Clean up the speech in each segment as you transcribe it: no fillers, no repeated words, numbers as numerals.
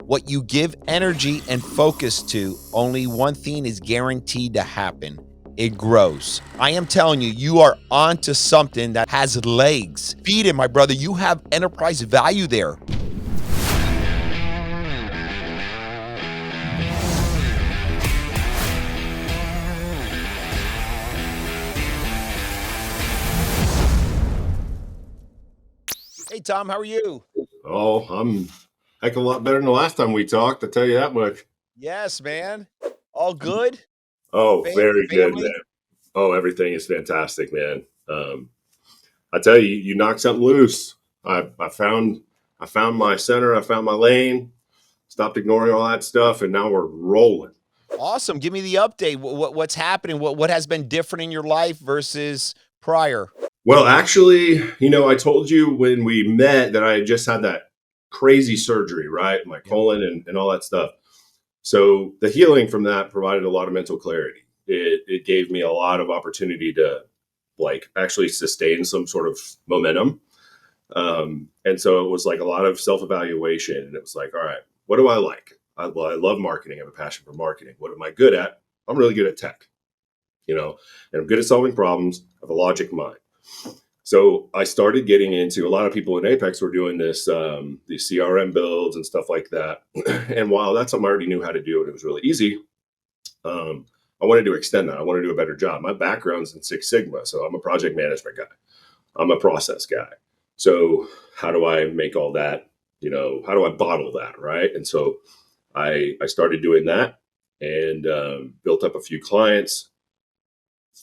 What you give energy and focus to, only one thing is guaranteed to happen. It grows. I am telling you, you are onto something that has legs. Feed it, my brother. You have enterprise value there. Hey, Tom, how are you? Oh, I'm a heck of a lot better than the last time we talked. I'll tell you that much. Yes, man. All good? Oh, very good, man. Family? Oh, everything is fantastic, man. I tell you, you knocked something loose. I found my center. I found my lane. Stopped ignoring all that stuff, and now we're rolling. Awesome. Give me the update. What's happening? What has been different in your life versus prior? Well, actually, I told you when we met that I had just had that crazy surgery, right? My Yep. colon and all that stuff. So the healing from that provided a lot of mental clarity. It gave me a lot of opportunity to actually sustain some sort of momentum. And so it was like a lot of self evaluation. And it was like, all right, what do I like? I love marketing. I have a passion for marketing. What am I good at? I'm really good at tech, and I'm good at solving problems. I have a logic mind. So I started getting into a lot of people in Apex were doing these CRM builds and stuff like that. And while that's something I already knew how to do and it was really easy, I wanted to extend that. I wanted to do a better job. My background's in Six Sigma, so I'm a project management guy. I'm a process guy. So how do I make all that? How do I bottle that, right? And so I started doing that and built up a few clients,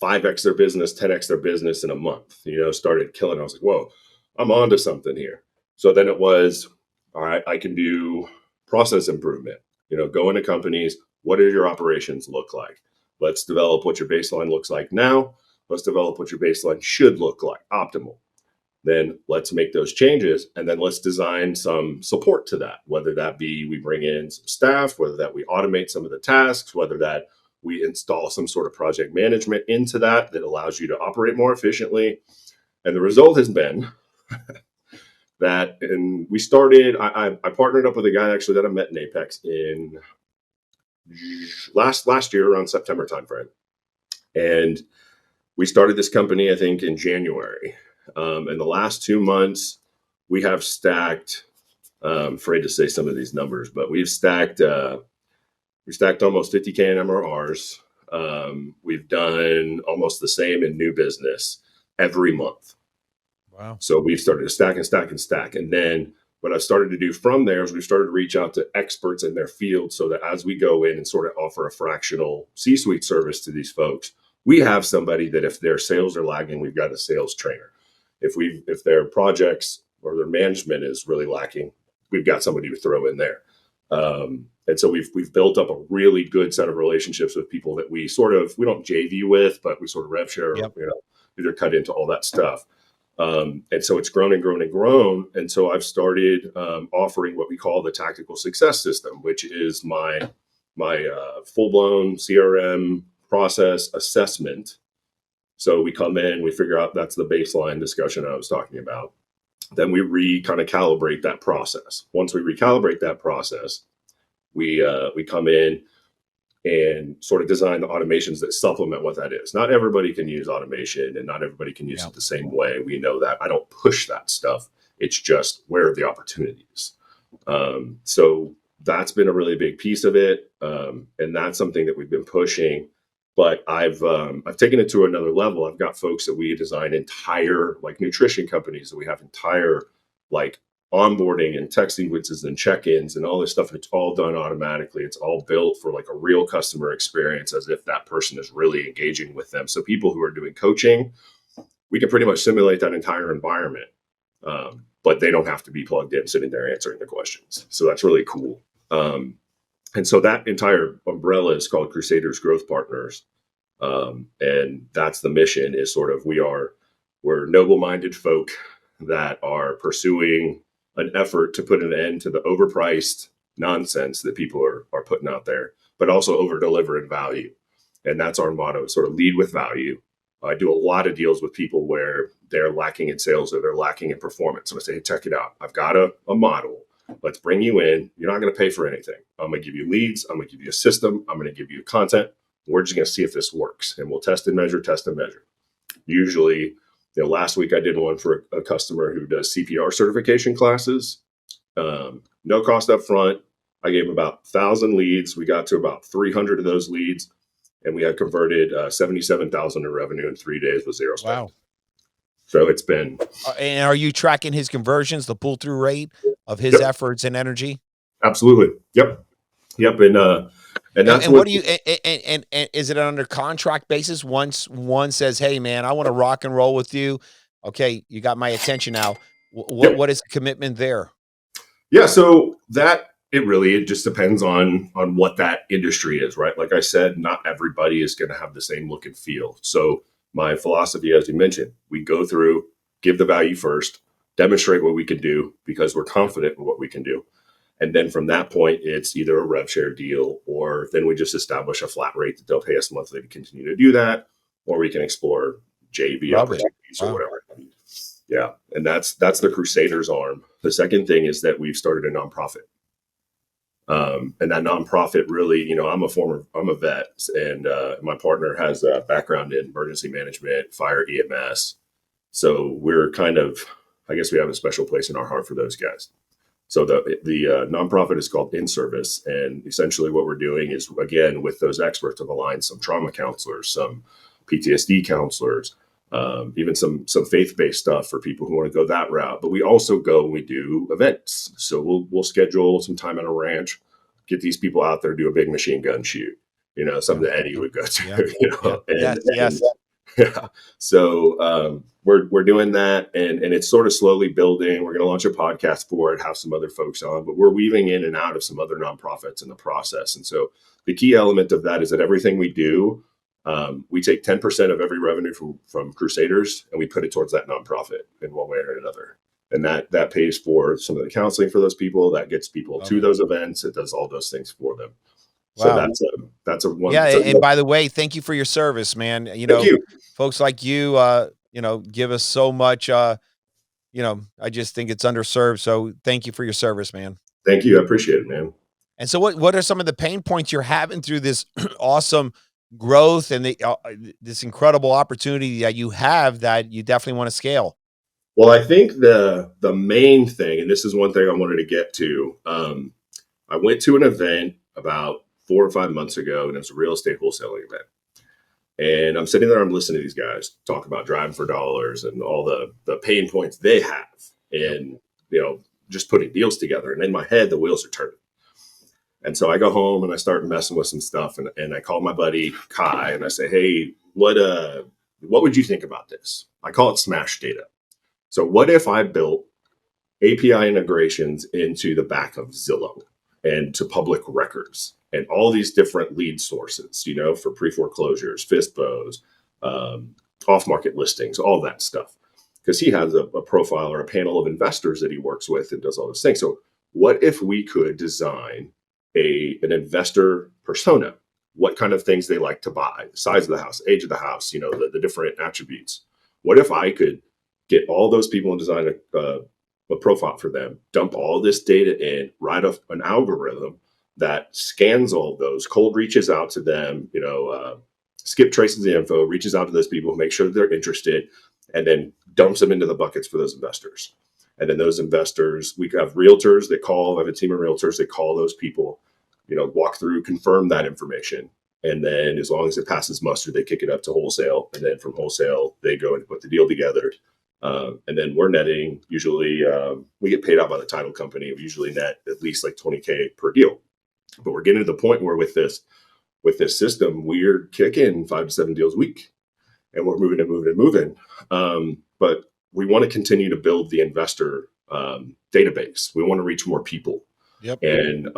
5x their business, 10x their business in a month. Started killing. I was like, whoa, I'm onto something here. So then it was, all right, I can do process improvement. Go into companies. What do your operations look like? Let's develop what your baseline looks like now. Let's develop what your baseline should look like, optimal. Then let's make those changes, and then let's design some support to that, whether that be we bring in some staff, whether that we automate some of the tasks, whether that we install some sort of project management into that allows you to operate more efficiently. And the result has been that, and we started, I partnered up with a guy actually that I met in Apex in last year around September timeframe. And we started this company, I think, in January. In the last 2 months, we have stacked, afraid to say some of these numbers, but we stacked almost 50K in MRRs. We've done almost the same in new business every month. Wow. So we've started to stack and stack and stack. And then what I've started to do from there is we've started to reach out to experts in their field so that as we go in and sort of offer a fractional C-suite service to these folks, we have somebody that if their sales are lagging, we've got a sales trainer. If their projects or their management is really lacking, we've got somebody to throw in there. And so we've built up a really good set of relationships with people that we don't JV with, but we sort of rev share, Yep. either cut into all that stuff. And so it's grown and grown and grown. And so I've started offering what we call the tactical success system, which is my full-blown CRM process assessment. So we come in, we figure out that's the baseline discussion I was talking about. Then we kind of calibrate that process. Once we recalibrate that process, we come in and sort of design the automations that supplement what that is. Not everybody can use automation and not everybody can use Yep. it the same way. We know that. I don't push that stuff. It's just where are the opportunities. So that's been a really big piece of it. And that's something that we've been pushing. But I've taken it to another level. I've got folks that we design entire nutrition companies that we have entire onboarding and text sequences and check-ins and all this stuff. It's all done automatically. It's all built for a real customer experience as if that person is really engaging with them. So people who are doing coaching, we can pretty much simulate that entire environment, but they don't have to be plugged in sitting there answering the questions. So that's really cool. And so that entire umbrella is called Crusaders Growth Partners. And that's the mission is sort of we're noble-minded folk that are pursuing an effort to put an end to the overpriced nonsense that people are putting out there, but also over-deliver in value. And that's our motto, sort of lead with value. I do a lot of deals with people where they're lacking in sales or they're lacking in performance. So I say, hey, check it out. I've got a model. Let's bring you in. You're not going to pay for anything. I'm going to give you leads. I'm going to give you a system. I'm going to give you content. We're just going to see if this works, and we'll test and measure, test and measure. Usually, last week I did one for a customer who does CPR certification classes. No cost up front. I gave him about 1,000 leads. We got to about 300 of those leads, and we had converted 77,000 in revenue in 3 days with zero spend. Wow. So it's been. And are you tracking his conversions, the pull through rate of his efforts and energy? Absolutely. Yep. And that's what do you and is it under contract basis? Once one says, "Hey, man, I want to rock and roll with you." Okay, you got my attention now. What is the commitment there? Yeah, so it just depends on what that industry is, right? Like I said, not everybody is going to have the same look and feel. So my philosophy, as you mentioned, we go through, give the value first, demonstrate what we can do because we're confident in what we can do. And then from that point, it's either a rev share deal, or then we just establish a flat rate that they'll pay us monthly to continue to do that, or we can explore JV opportunities or whatever. Yeah, and that's the Crusaders arm. The second thing is that we've started a nonprofit, and that nonprofit really, I'm a vet, and my partner has a background in emergency management, fire, EMS. So we're kind of, I guess, we have a special place in our heart for those guys. So the nonprofit is called In Service, and essentially what we're doing is, again, with those experts, have aligned some trauma counselors, some PTSD counselors, even some faith-based stuff for people who want to go that route. But we also go and we do events. So we'll schedule some time at a ranch, get these people out there, do a big machine gun shoot, something that Eddie would go to. Yes. Yeah. So we're doing that, and it's sort of slowly building. We're going to launch a podcast for it, have some other folks on, but we're weaving in and out of some other nonprofits in the process. And so the key element of that is that everything we do, we take 10% of every revenue from Crusaders, and we put it towards that nonprofit in one way or another. And that pays for some of the counseling for those people. That gets people to those events. It does all those things for them. So that's a one. Yeah, and by the way, thank you for your service, man. Thank you. Folks like you, give us so much. I just think it's underserved. So thank you for your service, man. Thank you. I appreciate it, man. And so, what are some of the pain points you're having through this awesome growth and this incredible opportunity that you have that you definitely want to scale? Well, I think the main thing, and this is one thing I wanted to get to. I went to an event about 4 or 5 months ago, and it was a real estate wholesaling event. And I'm sitting there, I'm listening to these guys talk about driving for dollars and all the pain points they have, and just putting deals together. And in my head, the wheels are turning. And so I go home and I start messing with some stuff, and I call my buddy Kai and I say, "Hey, what would you think about this?" I call it smash data. So what if I built API integrations into the back of Zillow and to public records and all these different lead sources, for pre-foreclosures, FISBOs, off-market listings, all that stuff. Because he has a profile or a panel of investors that he works with and does all those things. So what if we could design an investor persona? What kind of things they like to buy, the size of the house, age of the house, the different attributes. What if I could get all those people and design a profile for them, dump all this data in, write an algorithm that scans all those, cold reaches out to them, skip traces the info, reaches out to those people, make sure that they're interested, and then dumps them into the buckets for those investors. And then those investors, we have realtors that call, I have a team of realtors that call those people, walk through, confirm that information. And then as long as it passes muster, they kick it up to wholesale. And then from wholesale, they go and put the deal together. And then we're netting, usually we get paid out by the title company. We usually net at least like $20K per deal. But we're getting to the point where with this system, we're kicking 5 to 7 deals a week, and we're moving. But we want to continue to build the investor database. We want to reach more people. Yep. And,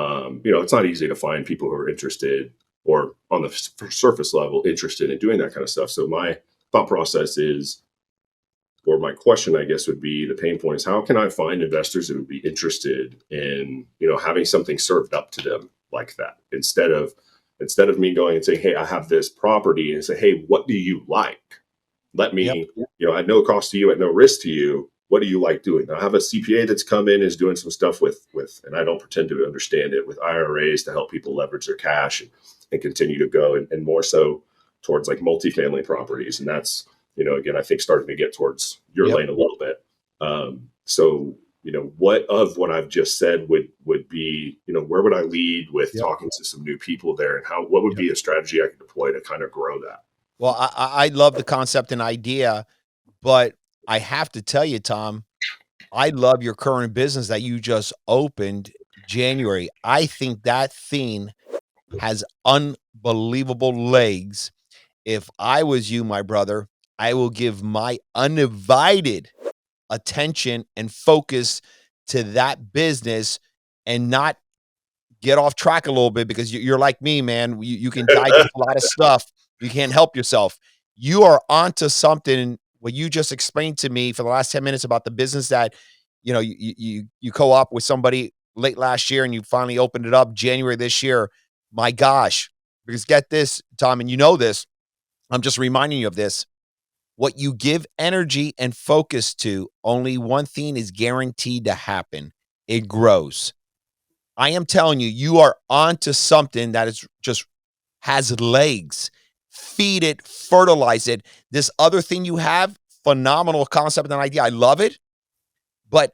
it's not easy to find people who are interested or on the surface level interested in doing that kind of stuff. So my thought process is, or my question, I guess, would be, the pain point is, how can I find investors that would be interested in, having something served up to them like that, instead of me going and saying, "Hey, I have this property," and say, "Hey, what do you like? Let me, at no cost to you, at no risk to you, what do you like doing? I have a CPA that's come in, is doing some stuff with, and I don't pretend to understand it, with IRAs to help people leverage their cash and continue to go, and more so towards like multifamily properties. And that's, again, I think starting to get towards your lane a little bit. So, what I've just said would be, where would I lead with talking to some new people there, and what would be a strategy I could deploy to kind of grow that? Well, I love the concept and idea, but I have to tell you, Tom, I love your current business that you just opened January. I think that thing has unbelievable legs. If I was you, my brother, I will give my undivided attention and focus to that business and not get off track a little bit, because you're like me, man. You can digest a lot of stuff. You can't help yourself. You are onto something. What you just explained to me for the last 10 minutes about the business that, you co-op with somebody late last year and you finally opened it up January this year. My gosh, because get this, Tom, and you know this, I'm just reminding you of this. What you give energy and focus to, only one thing is guaranteed to happen. It grows. I am telling you, you are onto something that is just has legs. Feed it, fertilize it. This other thing you have, phenomenal concept and idea. I love it. But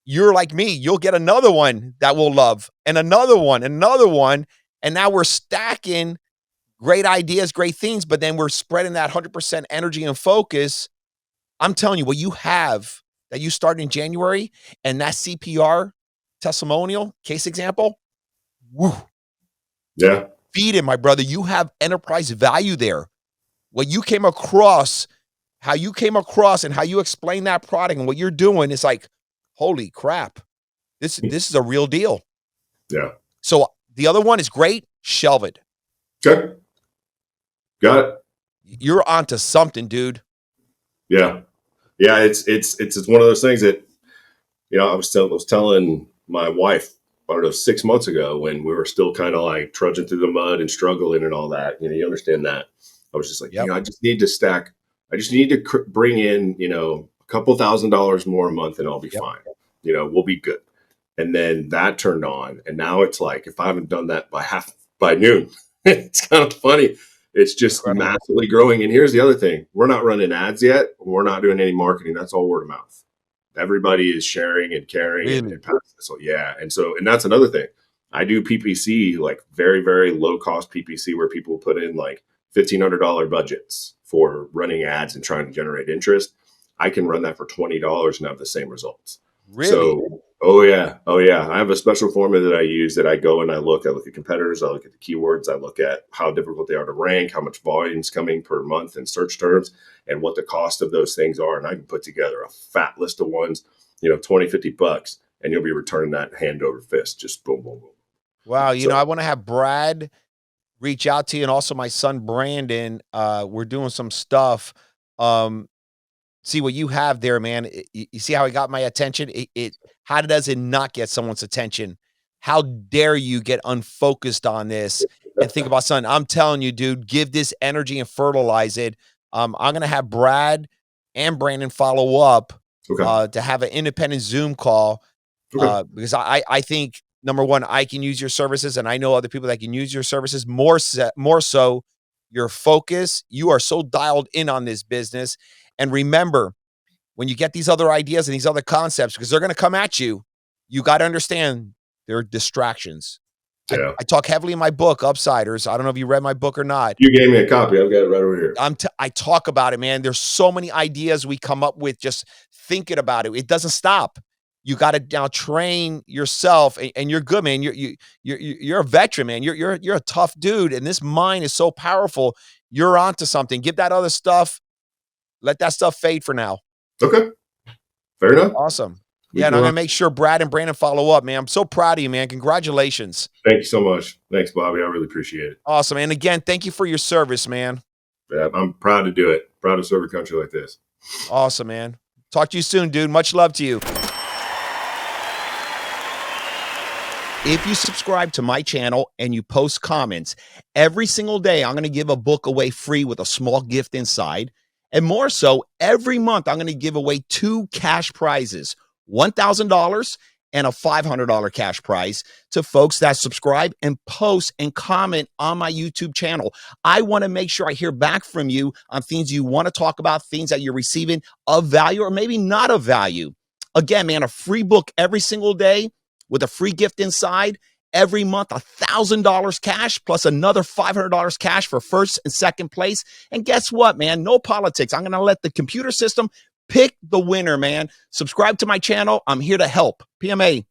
you're like me, you'll get another one that we'll love, and another one, and another one. And now we're stacking great ideas, great things, but then we're spreading that 100% energy and focus. I'm telling you, what you have that you started in January, and that CPR testimonial case example, woo, Yeah. feed it, my brother. You have enterprise value there. What you came across, how you came across and how you explain that product and what you're doing is like, holy crap. This is a real deal. Yeah. So the other one is great. Shelve it. Okay. Got it. You're onto something, dude. Yeah. Yeah. It's one of those things that, I was telling my wife, I don't know, 6 months ago, when we were still kind of like trudging through the mud and struggling and all that. You understand that. I was just like, Yep. I just need to stack. I just need to bring in, a couple $1,000s more a month, and I'll be fine. We'll be good. And then that turned on, and now it's like, if I haven't done that by noon, it's kind of funny. It's just Incredible. massively growing. And here's the other thing: we're not running ads yet. We're not doing any marketing. That's all word of mouth. Everybody is sharing and caring Really? and passing. So yeah, and that's another thing. I do PPC, like very very low cost PPC, where people put in like $1,500 budgets for running ads and trying to generate interest. I can run that for $20 and have the same results. Really? So, oh yeah. I have a special formula that I use, that I go and I look at competitors, I look at the keywords, I look at how difficult they are to rank, how much volume is coming per month in search terms, and what the cost of those things are. And I can put together a fat list of ones, 20, $50, and you'll be returning that hand over fist. Just boom, boom, boom. Wow. So, I want to have Brad reach out to you, and also my son, Brandon. We're doing some stuff. See what you have there, man. You see how it got my attention? How does it not get someone's attention? How dare you get unfocused on this and think about something? I'm telling you, dude, give this energy and fertilize it. I'm gonna have Brad and Brandon follow up okay. to have an independent Zoom call, Okay. because I think, number one, I can use your services, and I know other people that can use your services more so. Your focus, you are so dialed in on this business. And remember, when you get these other ideas and these other concepts, because they're going to come at you, you got to understand they're distractions. Yeah. I talk heavily in my book, Upsiders. I don't know if you read my book or not. You gave me a copy. I've got it right over here. I talk about it, man. There's so many ideas we come up with just thinking about it. It doesn't stop. You got to now train yourself, and you're good, man. You're a veteran, man. You're a tough dude, and this mind is so powerful. You're onto something. Give that other stuff. Let that stuff fade for now. Okay. Fair enough. Awesome. Yeah, and I'm gonna make sure Brad and Brandon follow up, man. I'm so proud of you, man. Congratulations. Thank you so much. Thanks, Bobby. I really appreciate it. Awesome. And again, thank you for your service, man. Yeah, I'm proud to do it. Proud to serve a country like this. Awesome, man. Talk to you soon, dude. Much love to you. If you subscribe to my channel and you post comments every single day, I'm going to give a book away free with a small gift inside. And more so, every month I'm going to give away 2 cash prizes, $1,000 and a $500 cash prize to folks that subscribe and post and comment on my YouTube channel. I want to make sure I hear back from you on things you want to talk about, things that you're receiving of value or maybe not of value. Again, man, a free book every single day with a free gift inside. Every month, $1,000 cash plus another $500 cash for first and second place. And guess what, man? No politics. I'm going to let the computer system pick the winner, man. Subscribe to my channel. I'm here to help. PMA.